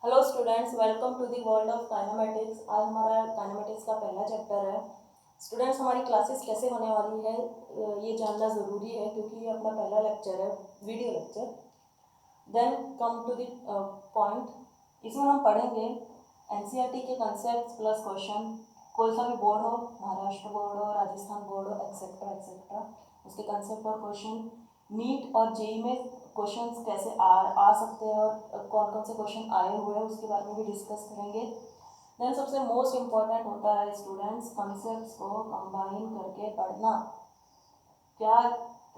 Hello students, welcome to the world of kinematics. आज हमारा kinematics का पहला चैप्टर है। स्टूडेंट्स, हमारी क्लासेस कैसे होने वाली है ये जानना ज़रूरी है क्योंकि ये अपना पहला लेक्चर है, video lecture. Then come to the point. इसमें हम पढ़ेंगे एनसीईआरटी के कंसेप्ट प्लस क्वेश्चन। कोई सा भी बोर्ड हो, महाराष्ट्र बोर्ड हो, राजस्थान बोर्ड हो, एक्सेट्रा एक्सेट्रा, उसके कंसेप्ट और क्वेश्चन। नीट और जेई में क्वेश्चंस कैसे आ सकते हैं और कौन कौन से क्वेश्चन आए हुए हैं उसके बारे में भी डिस्कस करेंगे। देन सबसे मोस्ट इम्पॉर्टेंट होता है स्टूडेंट्स, कंसेप्ट्स को कंबाइन करके पढ़ना। क्या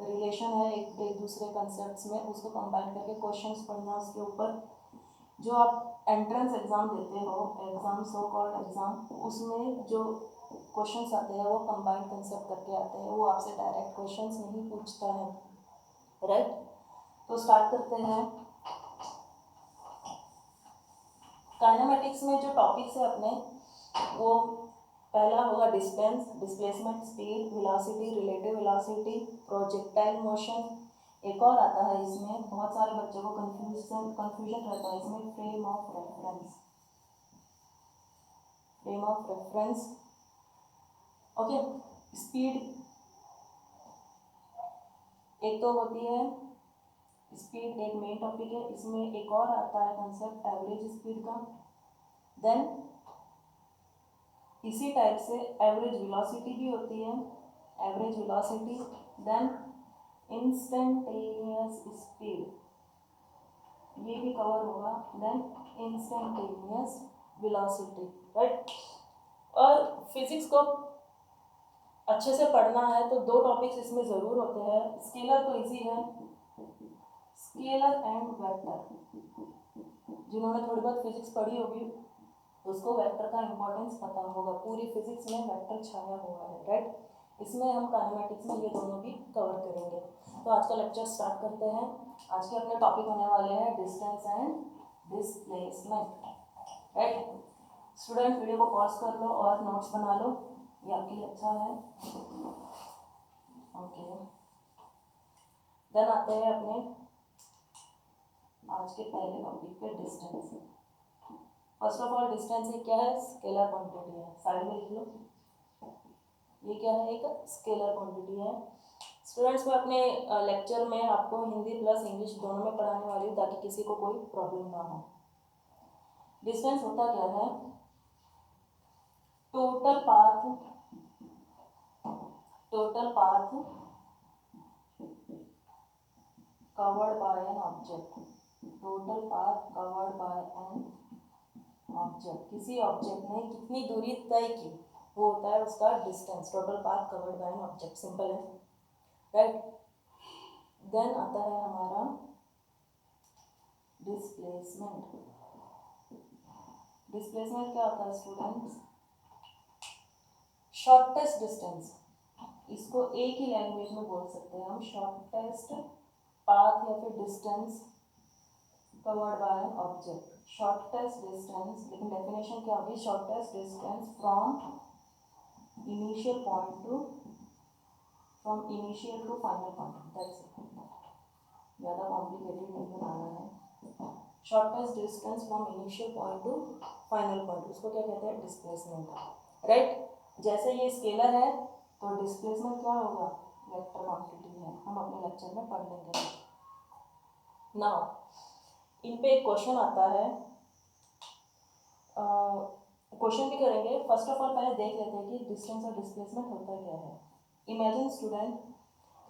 रिलेशन है एक दूसरे कंसेप्ट्स में, उसको कंबाइन करके क्वेश्चंस पढ़ना। उसके ऊपर जो आप एंट्रेंस एग्ज़ाम देते हो, एग्ज़ाम सो कॉल्ड एग्ज़ाम, उसमें जो क्वेश्चंस आते हैं वो कंबाइंड कंसेप्ट करके आते हैं। वो आपसे डायरेक्ट क्वेश्चंस नहीं पूछता है, राइट। तो स्टार्ट करते हैं। काइनेमेटिक्स में जो टॉपिक्स है अपने, वो पहला होगा distance, displacement, speed, velocity, relative velocity, projectile motion. एक और आता है इसमें, बहुत सारे बच्चों को कंफ्यूजन रहता है इसमें, frame of reference. Frame of reference, okay. Speed एक तो होती है, स्पीड एक मेन टॉपिक है। इसमें एक और आता है कंसेप्ट एवरेज स्पीड का। देन इसी टाइप से एवरेज वेलोसिटी भी होती है, average velocity. Then instantaneous speed, ये भी कवर होगा। Then instantaneous velocity, right. और फिजिक्स को अच्छे से पढ़ना है तो दो टॉपिक्स इसमें ज़रूर होते हैं। स्केलर तो इजी है, स्केलर एंड वेक्टर। जिन्होंने थोड़ी बहुत फिजिक्स पढ़ी होगी उसको वेक्टर का इंपॉर्टेंस पता होगा। पूरी फिजिक्स में वेक्टर छाया हुआ है, राइट। इसमें हम काइनेमेटिक्स में ये दोनों भी कवर करेंगे। तो आज का लेक्चर स्टार्ट करते हैं। आज के अपने टॉपिक होने वाले हैं distance and displacement, right. Student, video को पॉज कर लो और नोट्स बना लो, ये आपके लिए अच्छा है, ओके। देन आते हैं अपने आज के पहले टॉपिक पे, distance. First of all distance क्या है? स्केलर क्वांटिटी है, साइड में लिख लो। ये क्या है? एक स्केलर क्वांटिटी है। स्टूडेंट्स, मैं अपने लेक्चर में आपको हिंदी प्लस इंग्लिश दोनों में पढ़ाने वाली हूँ ताकि किसी को कोई प्रॉब्लम ना हो। डिस्टेंस होता क्या है? Total path, total path covered by an object, total path covered by an object. किसी ऑब्जेक्ट ने कितनी दूरी तय की, वो होता है उसका distance. Total path covered by an object, simple है, राइट। देन आता है हमारा डिस्प्लेसमेंट। डिस्प्लेसमेंट क्या होता है स्टूडेंट्स? शॉर्टेस्ट डिस्टेंस, इसको एक ही लैंग्वेज में बोल सकते हैं हम, शॉर्टेस्ट पाथ या फिर distance covered by an object. Shortest distance, लेकिन डेफिनेशन क्या होगी? Shortest distance from initial point to, from initial to final point, that's it. ज़्यादा कॉम्प्लिकेटेड नहीं बनाना है। Shortest distance from initial point to final point, उसको क्या कहते हैं? Displacement, right. जैसे ये स्केलर है तो डिस्प्लेसमेंट क्या होगा? वेक्टर क्वांटिटी है, हम अपने लेक्चर में पढ़ लेंगे। नाउ इन पे एक क्वेश्चन आता है, क्वेश्चन भी करेंगे। फर्स्ट ऑफ ऑल पहले देख लेते हैं कि डिस्टेंस और डिस्प्लेसमेंट होता क्या है। इमेजिन स्टूडेंट,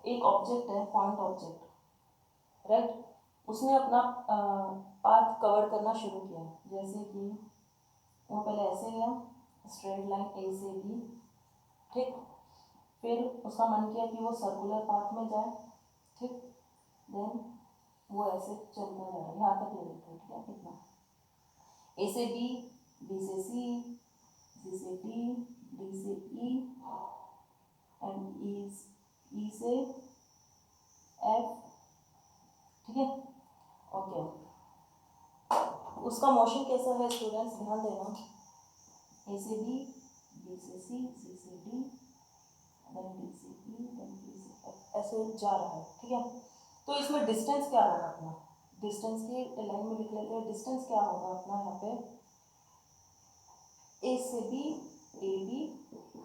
एक ऑब्जेक्ट है, पॉइंट ऑब्जेक्ट, राइट। उसने अपना पाथ कवर करना शुरू किया, जैसे कि वो पहले ऐसे गया, स्ट्रेट लाइन ए से बी, ठीक। फिर उसका मन किया कि वो सर्कुलर पाथ में जाए, ठीक। देन वो ऐसे चलता जा रहा है, यहाँ तक ले लेते हैं, ठीक है। कितना? ए से बी, बी से सी, सी से डी, डी से ई, एंड ई से एफ, ठीक है, ओके। उसका मोशन कैसा है स्टूडेंट्स? ध्यान देना। ए से बी, बी से सी, सी से डी, देन डी से ई, देन डी से एफ, ऐसे जा रहा है, ठीक है। तो इसमें डिस्टेंस क्या होगा अपना? डिस्टेंस की लाइन में लिख लेते हैं। डिस्टेंस क्या होगा अपना यहाँ पे, ए से B, A B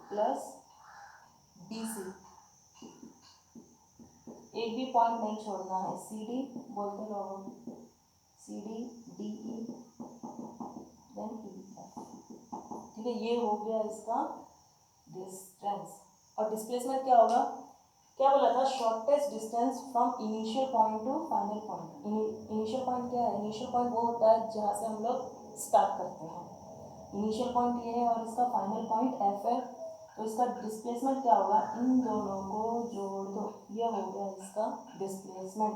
plus B C, एक भी पॉइंट नहीं छोड़ना है। सी डी बोलते रहो, C D D E then E F. ठीक है, ये हो गया इसका डिस्टेंस। और डिस्प्लेसमेंट क्या होगा, क्या बोला था, shortest distance from initial point to final point. Initial point क्या है, इनिशियल पॉइंट वो होता है जहाँ से हम लोग स्टार्ट करते हैं। इनिशियल पॉइंट ये है और इसका फाइनल पॉइंट एफ है। तो इसका डिस्प्लेसमेंट क्या होगा, इन दोनों को जोड़ दो, ये हो गया इसका डिस्प्लेसमेंट।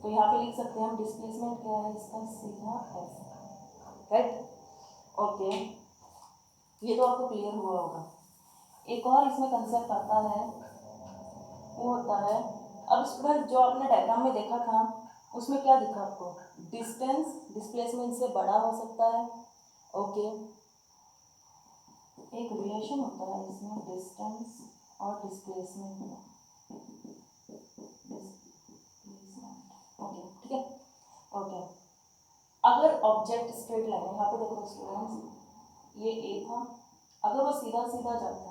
तो यहाँ पे लिख सकते हैं हम डिस्प्लेसमेंट क्या है इसका, सीधा एफ। राइट, ओके, ये तो आपको क्लियर हुआ होगा। एक और इसमें कंसेप्ट आता है, वो होता है, अब स्टूडेंट जो आपने डायग्राम में देखा था उसमें क्या दिखा आपको, डिस्टेंस डिस्प्लेसमेंट से बड़ा हो सकता है। ओके, एक रिलेशन होता है इसमें डिस्टेंस और डिस्प्लेसमेंट में। ओके, ठीक है, ओके। अगर ऑब्जेक्ट स्ट्रेट लाइन है, यहाँ पे देखो स्टूडेंट्स, ये ए था, अगर वो सीधा सीधा जाता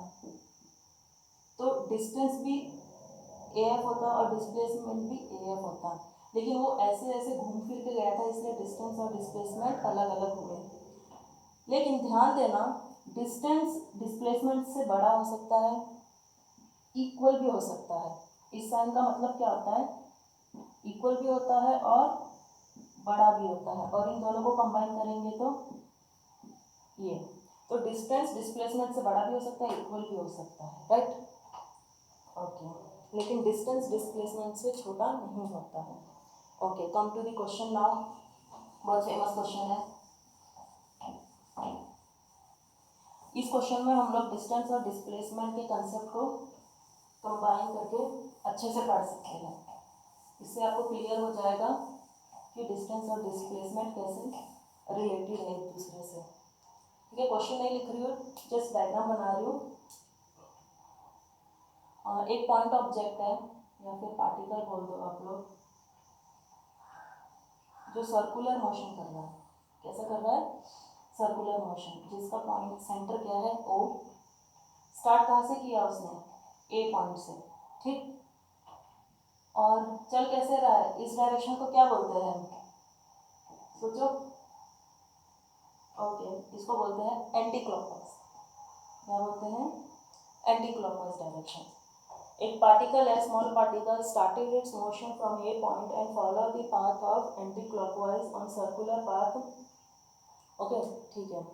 तो डिस्टेंस भी ए एफ होता और डिस्प्लेसमेंट भी ए एफ होता, लेकिन वो ऐसे ऐसे घूम फिर के गया था, इसलिए डिस्टेंस और डिस्प्लेसमेंट अलग अलग हुए। लेकिन ध्यान देना, डिस्टेंस डिस्प्लेसमेंट से बड़ा हो सकता है, इक्वल भी हो सकता है। इस साइन का मतलब क्या होता है, इक्वल भी होता है और बड़ा भी होता है, और इन दोनों को कंबाइन करेंगे तो ये, तो डिस्टेंस डिस्प्लेसमेंट से बड़ा भी हो सकता है, इक्वल भी हो सकता है। राइट, ओके, लेकिन डिस्टेंस डिस्प्लेसमेंट से छोटा नहीं होता है। Okay, come to the question now, बहुत फेमस क्वेश्चन है। इस क्वेश्चन में हम लोग डिस्टेंस और डिस्प्लेसमेंट के कंसेप्ट को कंबाइन करके अच्छे से पढ़ सकते हैं। इससे आपको क्लियर हो जाएगा कि डिस्टेंस और डिस्प्लेसमेंट कैसे रिलेटेड है एक दूसरे से। ठीक है, क्वेश्चन नहीं लिख रही हूँ, जस्ट डायग्राम बना रही हूँ। और एक पॉइंट ऑब्जेक्ट है या फिर पार्टिकल बोल दो आप लोग, जो सर्कुलर मोशन कर रहा है। कैसा कर रहा है, सर्कुलर मोशन, जिसका पॉइंट सेंटर क्या है, ओ। स्टार्ट कहाँ से किया उसने, ए पॉइंट से। ठीक, और चल कैसे रहा है, इस डायरेक्शन को क्या बोलते हैं, सोचो। ओके, इसको बोलते हैं एंटी क्लॉकवाइज। क्या बोलते हैं, एंटी क्लॉकवाइज डायरेक्शन। एक पार्टिकल है, small particle, started its motion from a point and follow the path of anticlockwise on circular path. Okay, ठीक है।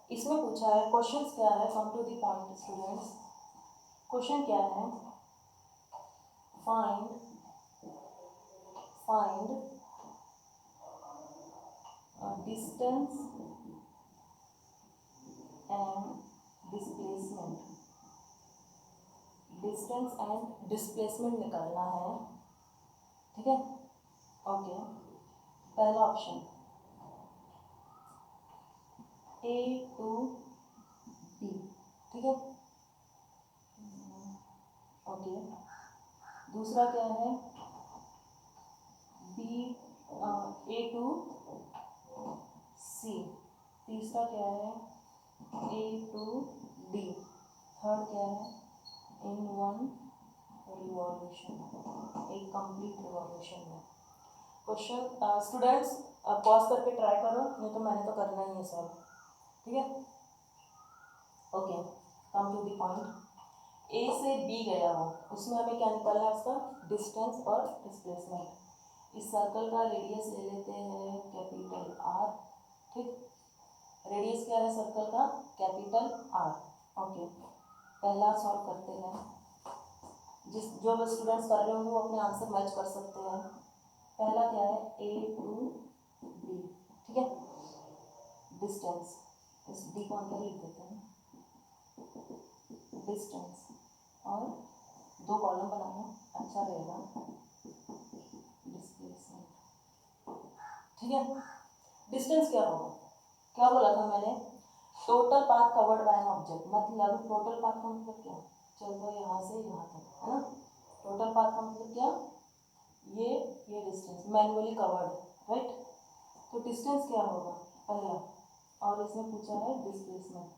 इसमें पूछा है, क्वेश्चंस क्या है, come to the point students. Question क्या है, find distance and displacement. Distance and displacement निकालना है। ठीक है, ओके। पहला ऑप्शन ए टू बी, ठीक है, ओके। दूसरा क्या है, बी ए टू सी। तीसरा क्या है, ए टू डी। थर्ड क्या है, इन वन रिवॉल्यूशन, एक कंप्लीट रिवॉल्यूशन में। क्वेश्चन स्टूडेंट्स पॉज करके ट्राई करो, नहीं तो मैंने तो करना ही है सॉल्व। ठीक है, okay, come to the point. A से बी गया हो, उसमें हमें क्या निकालना है, उसका डिस्टेंस और डिस्प्लेसमेंट। इस सर्कल का रेडियस ले लेते हैं कैपिटल आर। ठीक, रेडियस क्या है सर्कल का, कैपिटल आर। ओके, पहला सॉल्व करते हैं। जो स्टूडेंट्स कर रहे होंगे वो अपने आंसर मैच कर सकते हैं। पहला क्या है, ए टू बी। ठीक है, डिस्टेंस, इस डी को अंदर लिख देते हैं, डिस्टेंस, और दो कॉलम बनाना अच्छा रहेगा, डिस्प्लेसमेंट। ठीक है, डिस्टेंस क्या होगा, क्या बोला था मैंने, total path covered by an object. मतलब टोटल पाथ का मतलब क्या, चलो यहाँ से यहाँ तक, है ना। टोटल पाथ का मतलब क्या, ये डिस्टेंस मैनुअली कवर्ड है, राइट। तो डिस्टेंस क्या होगा पहला, और इसमें पूछा है डिस्प्लेसमेंट।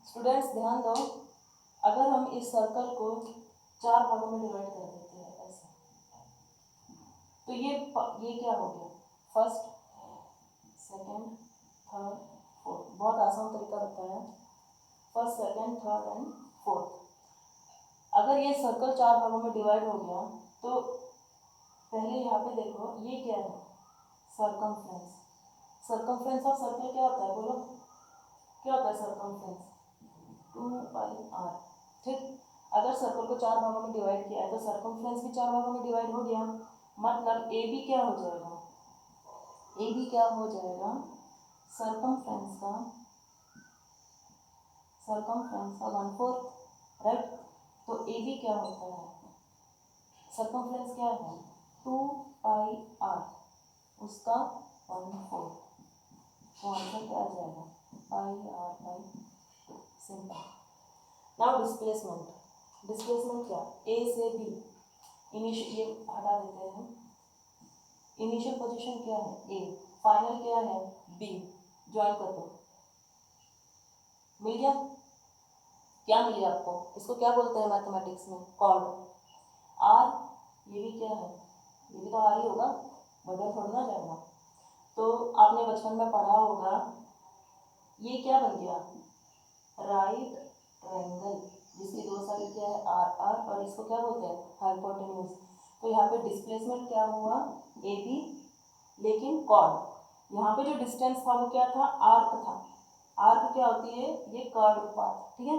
स्टूडेंट्स ध्यान दो, अगर हम इस सर्कल को 4 भागों में डिवाइड कर देते हैं ऐसे, तो ये क्या हो गया, फर्स्ट, सेकंड, थर्ड, फोर्थ। बहुत आसान तरीका बताया, first, second, third and fourth. अगर ये सर्कल 4 भागों में डिवाइड हो गया तो पहले यहाँ पे देखो, ये क्या है, सर्कमफ्रेंस। सर्कमफ्रेंस ऑफ सर्कल क्या होता है, बोलो क्या होता है सर्कमफ्रेंस, 2πr। ठीक, अगर सर्कल को 4 भागों में डिवाइड किया है तो सर्कमफ्रेंस भी 4 भागों में डिवाइड हो गया, मतलब ए बी क्या हो जाएगा, ए बी क्या हो जाएगा, सर्कमफ्रेंस का 1/4, राइट। तो ए बी क्या होता है, सर्कमफ्रेंस क्या है 2πr, उसका 1/4, तो आंसर क्या आ जाएगा πr/2, simple. Now displacement, displacement क्या, ए से बी, इनिशियल ये हटा देते हैं, इनिशियल पोजीशन क्या है ए, फाइनल क्या है बी, ज्वाइन कर दो, मिल गया। क्या मिल गया आपको, इसको क्या बोलते हैं मैथमेटिक्स में, कॉर्ड। आर, ये भी क्या है, ये भी तो आर ही होगा, बदल थोड़ा ना जाएगा। तो आपने बचपन में पढ़ा होगा, ये क्या बन गया, राइट ट्रायंगल, जिसकी दो साइड क्या है आर आर, और इसको क्या बोलते हैं हाइपोटेन्यूज। तो यहाँ पे डिस्प्लेसमेंट क्या हुआ ए बी, लेकिन कॉर्ड, यहाँ पे जो डिस्टेंस था वो क्या था, आर्क था। आर्क क्या होती है, ये कर्व पाथ, ठीक है।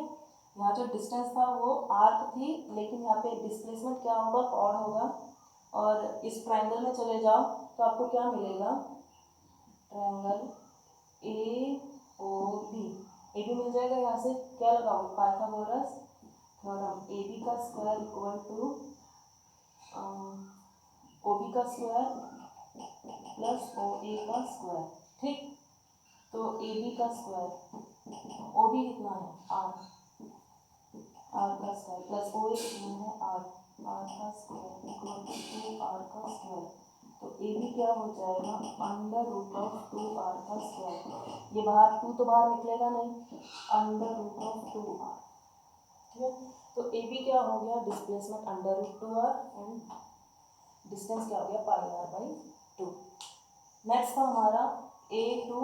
यहाँ जो डिस्टेंस था वो आर्क थी, लेकिन यहाँ पे डिस्प्लेसमेंट क्या होगा, कॉर्ड होगा। और इस ट्रायंगल में चले जाओ तो आपको क्या मिलेगा, triangle A O B, A B मिल जाएगा। यहाँ से क्या लगाओ, पाइथागोरस थ्योरम, ए बी का square equal to O B का स्क्वायर प्लस ओ ए का स्क्वायर, ठीक। तो ए बी का स्क्वायर, ओ बी कितना है आर, आर का स्क्वायर प्लस ओ ए कितना है आर, आर का स्क्वायर इक्वल टू 2r का स्क्वायर। तो ए बी क्या हो जाएगा, √2r का स्क्वायर। ये बाहर 2 तो बाहर निकलेगा नहीं, √2r, ठीक है। तो ए बी क्या हो गया, डिस्प्लेसमेंट √2r, एंड डिस्टेंस क्या हो गया πr/2। नेक्स्ट था हमारा ए टू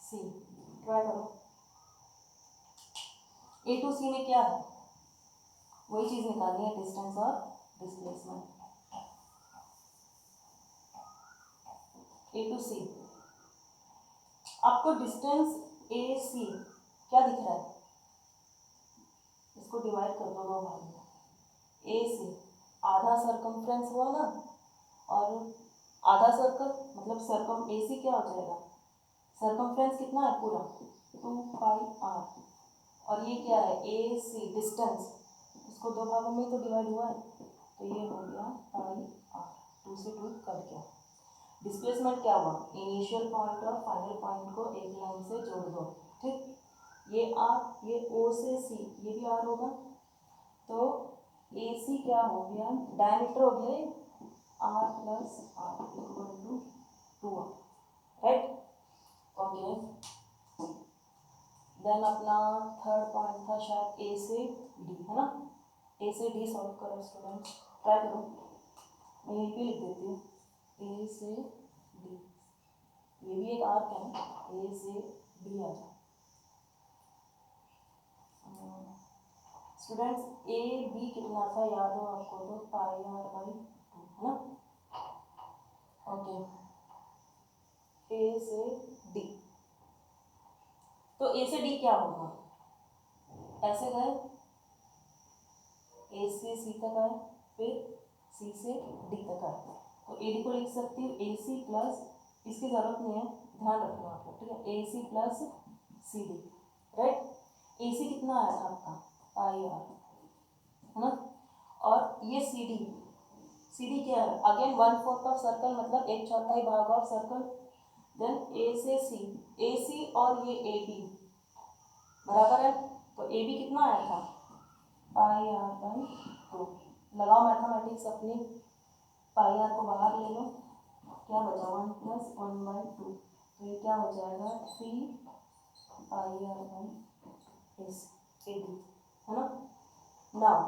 सी, ट्राई करो। ए टू सी में क्या है, वही चीज निकालनी है, डिस्टेंस और डिस्प्लेसमेंट। ए टू सी, आपको डिस्टेंस ए सी क्या दिख रहा है, इसको डिवाइड कर दो 2 भाग में। ए सी आधा सर्कमफ्रेंस हुआ ना, और आधा सर्कल मतलब सर्कम, ए सी क्या हो जाएगा, सर्कमफ्रेंस कितना है पूरा 2πr, और ये क्या है ए सी डिस्टेंस, इसको 2 भागों में तो डिवाइड हुआ है, तो ये हो गया πr, 2 से 2 कट गया। डिस्प्लेसमेंट क्या हुआ, इनिशियल पॉइंट और फाइनल पॉइंट को एक लाइन से जोड़ दो, ठीक। ये आर, ये ओ से सी, ये भी आर होगा, तो ए सी क्या हो गया, डायमीटर हो गया R plus R equal to 2r, right, okay. Then अपना थर्ड पॉइंट था शायद ए से डी, है ना। ए से डी सॉल्व करो स्टूडेंट्स, ट्राई करो, मैं यहीं पे लिख देती हूँ ए से डी, ये भी एक आर्क है ना, ए से डी आ जाए। स्टूडेंट्स ए बी कितना था याद हो आपको, तो πr/2 है ना, ओके। ए से डी, तो ए से डी क्या होगा, ऐसे गए, ए से सी तक आए, फिर सी से डी तक आए, तो ए डी को लिख सकती हूँ ए सी प्लस, इसकी जरूरत नहीं है, ध्यान रखना आपको, ठीक है, A C plus C D, right. A C कितना आया था आपका πr, है ना, और ये सी डी क्या है, अगेन 1/4 ऑफ सर्कल, मतलब 1/4 भाग ऑफ सर्कल। देन ए से सी, ए सी और ये ए बी बराबर है, तो ए बी कितना आया था πr/2, लगाओ मैथमेटिक्स अपनी, पाई आर को बाहर ले लो, क्या बचा 1 + 1/2, तो ये क्या हो जाएगा 3 pi R by S A D, है ना। नाउ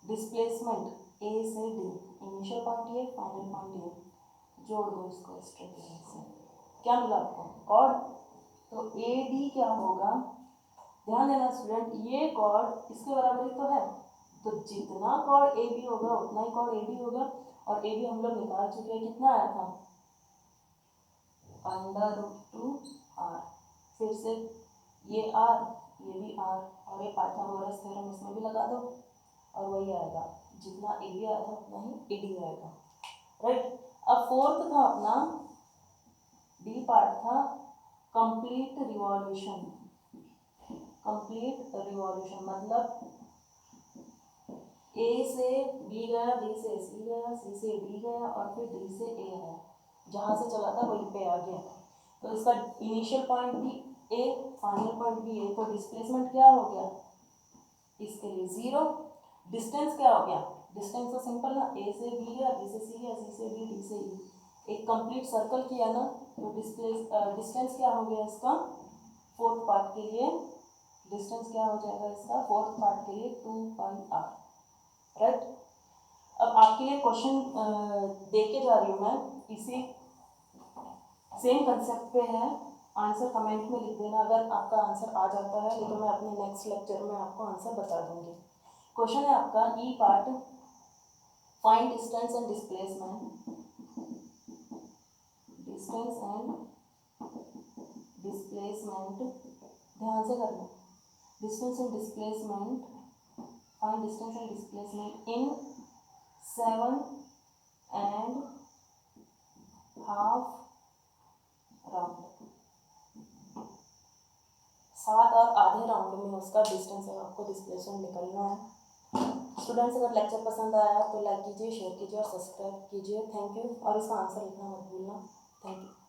डिस्प्लेसमेंट ए से डी, इनिशियल पॉइंट ये, फाइनल पॉइंट ये, जोड़ दो इसको स्ट्रेट लाइन से, क्या मिला आपको कॉर्ड। तो ए डी क्या होगा, ध्यान देना स्टूडेंट, ये कॉर्ड इसके बराबर ही तो है, तो जितना कॉर्ड ए बी होगा उतना ही कॉर्ड ए डी होगा, और ए बी हम लोग निकाल चुके हैं, कितना आया था √2r, फिर से ये आर, ये भी आर, और ये पाइथागोरस थ्योरम इसमें भी लगा दो, और वही आएगा, जितना ए बी आया था उतना ही ए डी आएगा, राइट। अब फोर्थ था अपना डी पार्ट था कंप्लीट रिवॉल्यूशन। कंप्लीट रिवॉल्यूशन मतलब ए से बी गया, बी से सी गया, सी से डी गया, और फिर डी से ए आया, जहाँ से चला था वहीं पे आ गया। तो इसका इनिशियल पॉइंट भी ए, फाइनल पॉइंट भी ए, तो डिस्प्लेसमेंट क्या हो गया इसके लिए 0। डिस्टेंस क्या हो गया, डिस्टेंस तो सिंपल ना, ए से बी गया, बी से सी गया, सी से डी, डी से ई, एक कंप्लीट सर्कल किया ना, तो डिस्टेंस क्या हो गया इसका फोर्थ पार्ट के लिए, डिस्टेंस क्या हो जाएगा इसका फोर्थ पार्ट के लिए 2πr, राइट। अब आपके लिए क्वेश्चन दे के जा रही हूँ मैं, इसी सेम कंसेप्ट पे है, आंसर कमेंट में लिख देना अगर आपका आंसर आ जाता है, नहीं तो मैं अपने नेक्स्ट लेक्चर में आपको आंसर बता दूंगी। क्वेश्चन है आपका E part, find distance and displacement, distance and displacement, ध्यान से करना, distance and displacement, find distance and displacement in 7.5 round, 7 और आधे राउंड में उसका डिस्टेंस और आपको डिस्प्लेसमेंट निकलना है। स्टूडेंट्स अगर लेक्चर पसंद आया तो लाइक कीजिए, शेयर कीजिए और सब्सक्राइब कीजिए। थैंक यू, और इसका आंसर लिखना मत भूलना। Thank you.